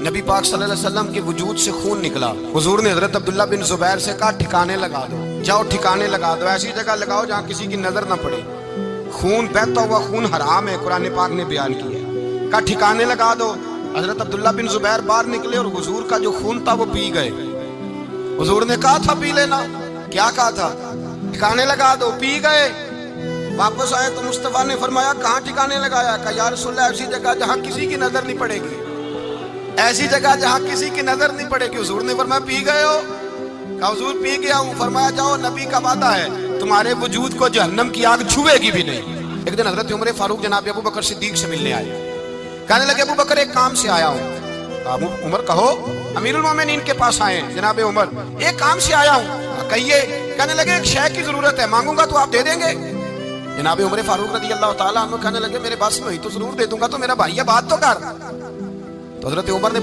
नबी पाक सल्लल्लाहु अलैहि वसल्लम के वजूद से खून निकला। हुजूर ने हजरत अब्दुल्ला बिन जुबैर से कहा ठिकाने लगा दो, जाओ ठिकाने लगा दो, ऐसी जगह लगाओ जहाँ किसी की नजर ना पड़े। खून बहता हुआ खून हराम है, कुरान पाक ने बयान किया है। कहा ठिकाने लगा दो। हजरत अब्दुल्ला बिन जुबैर बाहर निकले और हुजूर का जो खून था वो पी गए। हुजूर ने कहा था पी लेना, क्या कहा था? ठिकाने लगा दो, पी गए। वापस आए तो मुस्तफा ने फरमाया कहाँ ठिकाने लगाया? कहा या रसूलल्लाह ऐसी जगह जहाँ किसी की नजर नहीं पड़ेगी, ऐसी जगह जहाँ किसी की नजर नहीं पड़ेगी। हुजूर ने फरमाया पी गए हो? कहा हुजूर पी गया हूँ। फरमाया जाओ, नबी का वादा है तुम्हारे वजूद को जहन्नम की आग छुएगी भी नहीं। एक दिन हजरत उमर फारूक जनाब अबू बकर सिद्दीक से मिलने आए। कहने लगे अबू बकर एक काम से आया हूँ। उमर कहो। अमीरुल मोमिनीन के पास आए जनाब उमर, एक काम से आया हूँ। कहिए। कहने लगे एक शय की जरूरत है, मांगूंगा तो आप दे देंगे? जनाब उमर फारूक रज़ी अल्लाह तआला अन्हु कहने लगे मेरे पास में ही तो जरूर दे दूंगा, तो मेरा भाई है बात तो कर। तो हजरत उमर ने